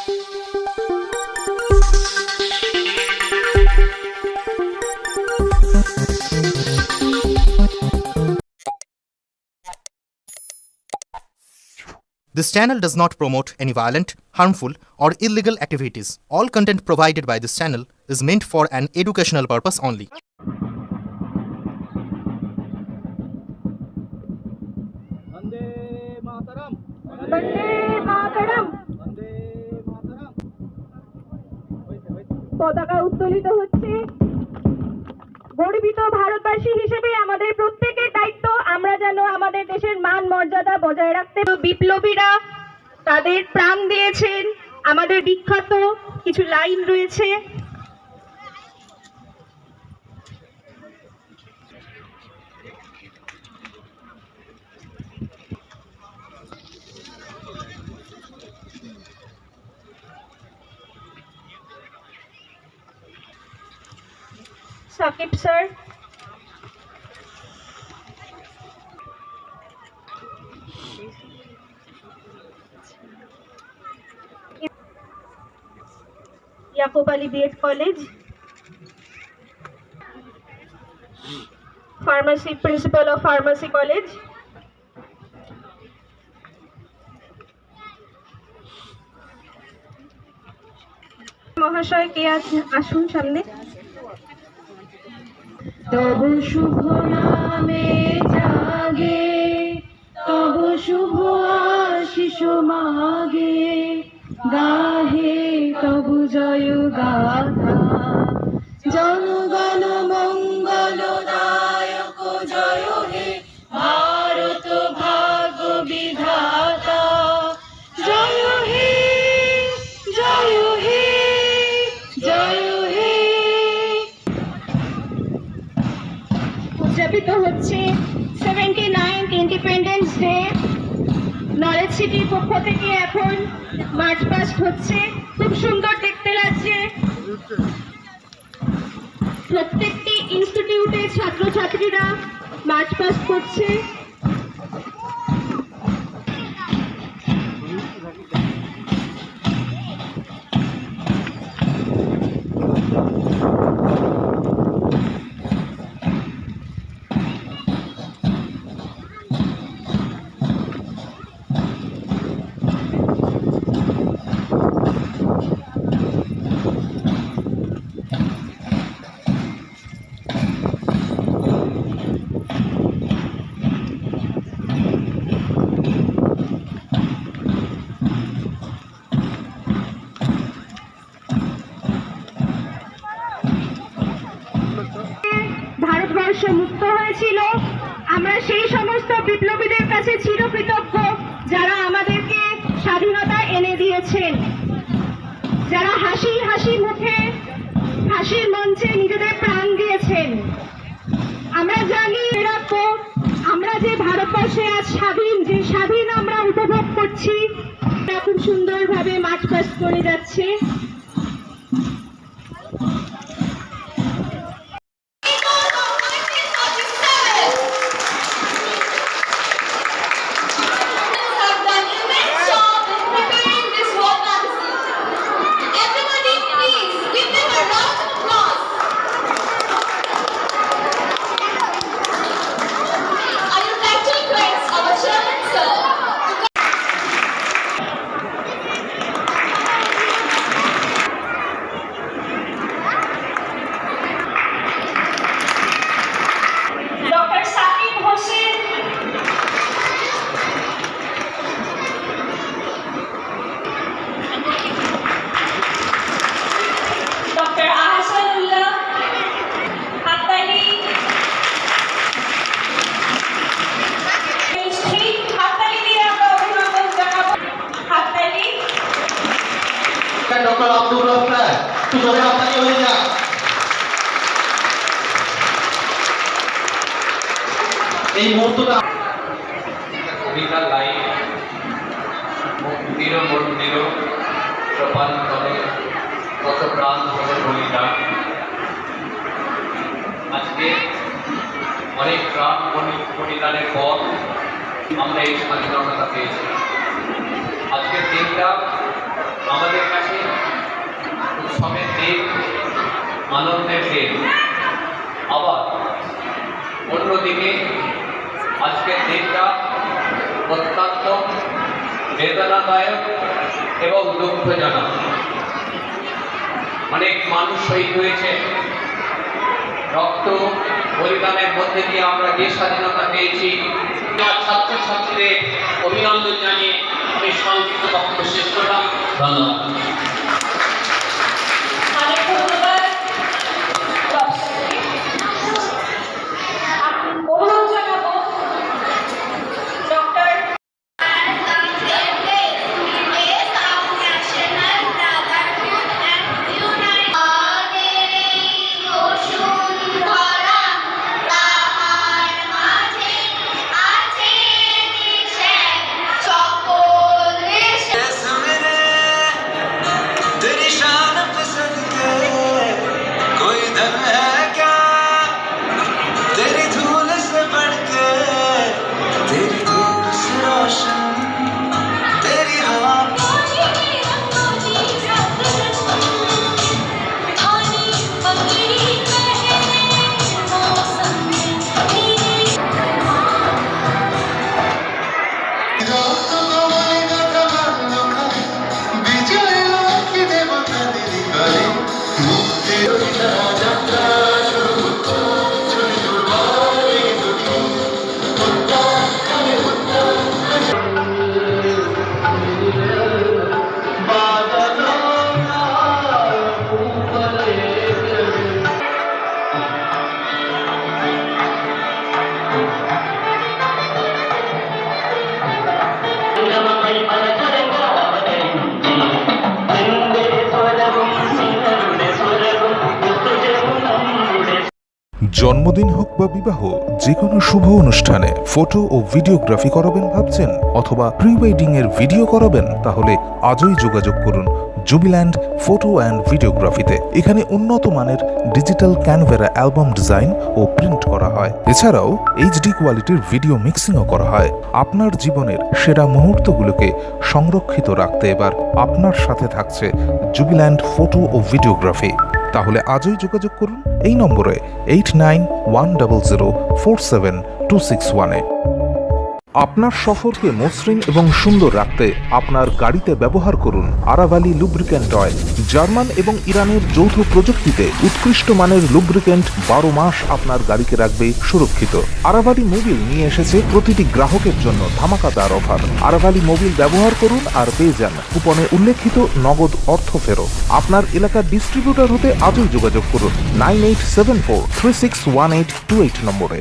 This channel does not promote any violent, harmful, or illegal activities. All content provided by this channel is meant for an educational purpose only. Vande Mataram Vande Mataram পতাকা উত্তোলিত হচ্ছে। গর্বিত ভারতবাসী হিসেবে আমাদের প্রত্যেকের দায়িত্ব আমরা যেন আমাদের দেশের মান মর্যাদা বজায় রাখতে। বিপ্লবীরা তাদের প্রাণ দিয়েছেন। আমাদের বিখ্যাত কিছু লাইন রয়েছে। Sakib sir, Yakub Ali B Ed college, pharmacy principal of pharmacy college, মহাশয় কে আসুন সামনে। তব শুভ নামে জাগে, তব শুভ আশিস মাগে, গাহে তব জয় গাথা, জনগণ মঙ্গল দায়ক জয় হে ভারত ভাগ্য বিধাতা, জয় হে জয় হে জয় হে। উদযাপিত হচ্ছে 79th ইন্ডিপেন্ডেন্স ডে। নলেজ সিটির পক্ষ থেকে এখন মার্চ পাস্ট হচ্ছে, খুব সুন্দর দেখতে লাগছে। প্রত্যেকটি ইনস্টিটিউটের ছাত্রছাত্রীরা মার্চ পাস্ট করছে। ভারতবর্ষ মুক্ত হয়েছিল, আমরা সেই সমস্ত বিপ্লবীদের কাছে চিরকৃতজ্ঞ যারা আমাদেরকে স্বাধীনতা এনে দিয়েছেন, যারা হাসি হাসি মুখে হাসির মঞ্চে নিজেদের প্রাণ দিয়েছেন। আমরা জানি রাখবো, আমরা যে ভারতবর্ষে আজ স্বাধীন, যে স্বাধীন আমরা উপভোগ করছি, তা খুব সুন্দরভাবে মার্চ পাস্ট করে যাচ্ছে। ডক্টর আব্দুর রহমান একটু জোরে হাততালি হয়ে যা। এই মুহূর্তটা কবিতা লাইন মুক্তির মন্দির সোপান করে কত প্রাণ ধরে বলিদান। আজকে অনেক প্রাণ বলিদানের পর আমরা এই স্বাধীনতা পেয়েছি। আজকের দিনটা আমাদের কাছে উৎসবের দিন, আনন্দের দিন। আবার অন্যদিকে আজকের দিনটা অত্যন্ত বেদনাদায়ক এবং দুঃখজনক। অনেক মানুষ শহীদ হয়েছে। রক্ত বলিদানের মধ্যে দিয়ে আমরা যে স্বাধীনতা পেয়েছি, ছাত্রছাত্রীদের অভিনন্দন জানিয়ে আমি সংক্ষিপ্ত বক্তব্য শেষ করলাম। ধন্যবাদ। অনেক ধন্যবাদ। অনুরোধ জানাবো ডক্টর तेरी शान पसंद के कोई धन है क्या, तेरी धूल से बढ़ के, तेरी धूल से रोशन, तेरी हवा জন্মদিন হোক বা বিবাহ, যে কোনো শুভ অনুষ্ঠানে ফটো ও ভিডিওগ্রাফি করাবেন ভাবছেন, অথবা প্রি ওয়েডিং এর ভিডিও করাবেন, তাহলে আজই যোগাযোগ করুন জুবিল্যান্ড ফটো অ্যান্ড ভিডিওগ্রাফিতে। এখানে উন্নত মানের ডিজিটাল ক্যানভেরা অ্যালবাম ডিজাইন ও প্রিন্ট করা হয়। এছাড়াও এইচডি কোয়ালিটির ভিডিও মিক্সিংও করা হয়। আপনার জীবনের সেরা মুহূর্তগুলোকে সংরক্ষিত রাখতে এবার আপনার সাথে থাকছে জুবিল্যান্ড ফটো ও ভিডিওগ্রাফি। তাহলে আজই যোগাযোগ করুন এই নম্বরে 8910047261-এ। আপনার সফরকে মসৃণ এবং সুন্দর রাখতে আপনার গাড়িতে ব্যবহার করুন আরাভালি লুব্রিক্যান্ট অয়েল। জার্মান এবং ইরানের যৌথ প্রযুক্তিতে উৎকৃষ্ট মানের লুব্রিক্যান্ট 12 মাস আপনার গাড়িকে রাখবে সুরক্ষিত। আরাভালি মোবিল নিয়ে এসেছে প্রতিটি গ্রাহকের জন্য ধামাকাদার অফার। আরাভালি মোবিল ব্যবহার করুন আর পেয়ে যান কুপনে উল্লেখিত নগদ অর্থ ফেরত। আপনার এলাকার ডিস্ট্রিবিউটর হতে আজই যোগাযোগ করুন 9874361828 নম্বরে।